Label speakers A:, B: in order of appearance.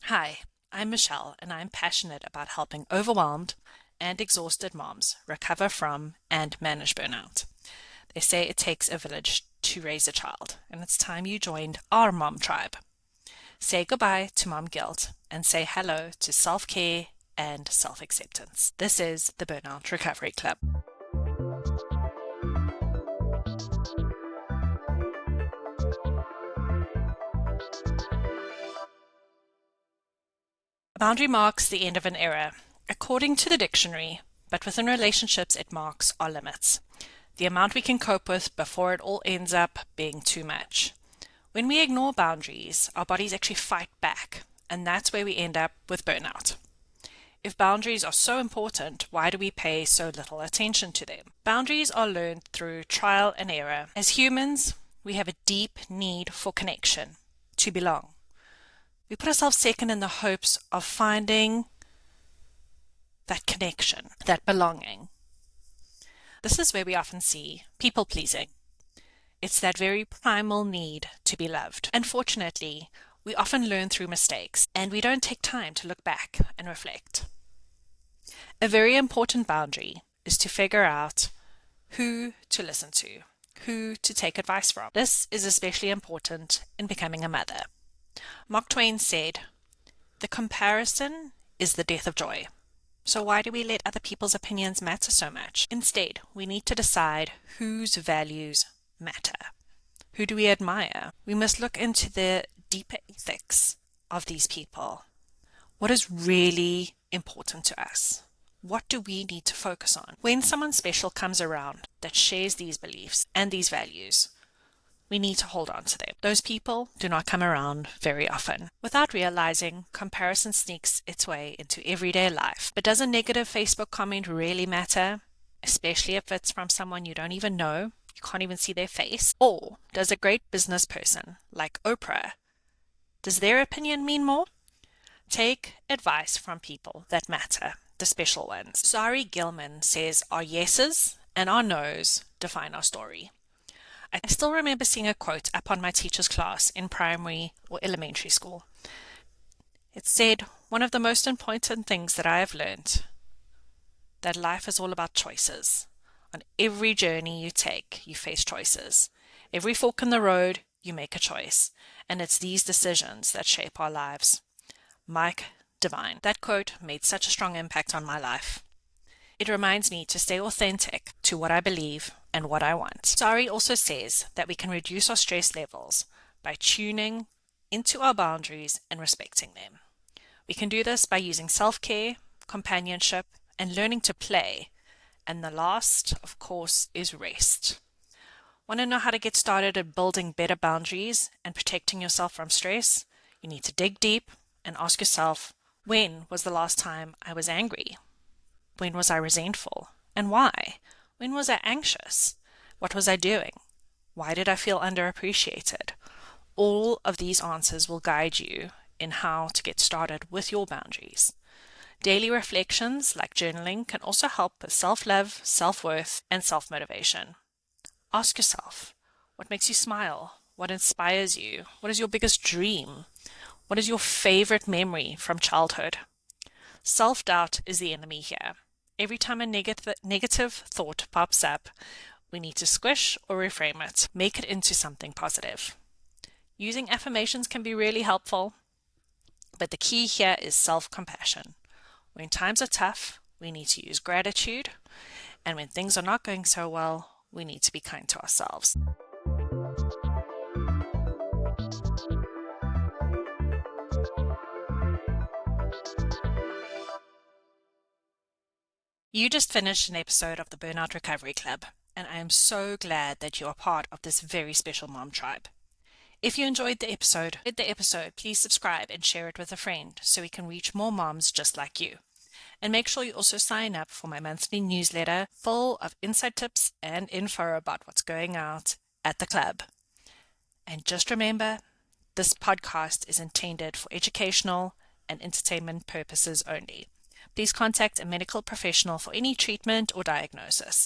A: Hi, I'm Michelle, and I'm passionate about helping overwhelmed and exhausted moms recover from and manage burnout. They say it takes a village to raise a child, and it's time you joined our mom tribe. Say goodbye to mom guilt and say hello to self-care and self-acceptance. This is the Burnout Recovery Club. A boundary marks the end of an era, according to the dictionary, but within relationships it marks our limits. The amount we can cope with before it all ends up being too much. When we ignore boundaries, our bodies actually fight back, and that's where we end up with burnout. If boundaries are so important, why do we pay so little attention to them? Boundaries are learned through trial and error. As humans, we have a deep need for connection, to belong. We put ourselves second in the hopes of finding that connection, that belonging. This is where we often see people-pleasing. It's that very primal need to be loved. Unfortunately, we often learn through mistakes, and we don't take time to look back and reflect. A very important boundary is to figure out who to listen to, who to take advice from. This is especially important in becoming a mother. Mark Twain said, "The comparison is the death of joy." So why do we let other people's opinions matter so much? Instead, we need to decide whose values matter. Who do we admire? We must look into the deeper ethics of these people. What is really important to us? What do we need to focus on? When someone special comes around that shares these beliefs and these values, we need to hold on to them. Those people do not come around very often. Without realizing, comparison sneaks its way into everyday life. But does a negative Facebook comment really matter? Especially if it's from someone you don't even know, you can't even see their face? Or does a great business person like Oprah, does their opinion mean more? Take advice from people that matter, the special ones. Sari Gilman says our yeses and our nos define our story. I still remember seeing a quote up on my teacher's class in primary or elementary school. It said, "One of the most important things that I have learned, that life is all about choices. On every journey you take, you face choices. Every fork in the road, you make a choice. And it's these decisions that shape our lives." Mike Devine. That quote made such a strong impact on my life. It reminds me to stay authentic to what I believe and what I want. Sari also says that we can reduce our stress levels by tuning into our boundaries and respecting them. We can do this by using self-care, companionship, and learning to play. And the last, of course, is rest. Want to know how to get started at building better boundaries and protecting yourself from stress? You need to dig deep and ask yourself, when was the last time I was angry? When was I resentful? And why? When was I anxious? What was I doing? Why did I feel underappreciated? All of these answers will guide you in how to get started with your boundaries. Daily reflections like journaling can also help with self-love, self-worth, and self-motivation. Ask yourself, what makes you smile? What inspires you? What is your biggest dream? What is your favorite memory from childhood? Self-doubt is the enemy here. Every time a negative thought pops up, we need to squish or reframe it, make it into something positive. Using affirmations can be really helpful, but the key here is self-compassion. When times are tough, we need to use gratitude, and when things are not going so well, we need to be kind to ourselves. You just finished an episode of the Burnout Recovery Club, and I am so glad that you are part of this very special mom tribe. If you enjoyed the episode, please subscribe and share it with a friend so we can reach more moms just like you. And make sure you also sign up for my monthly newsletter full of inside tips and info about what's going out at the club. And just remember, this podcast is intended for educational and entertainment purposes only. Please contact a medical professional for any treatment or diagnosis.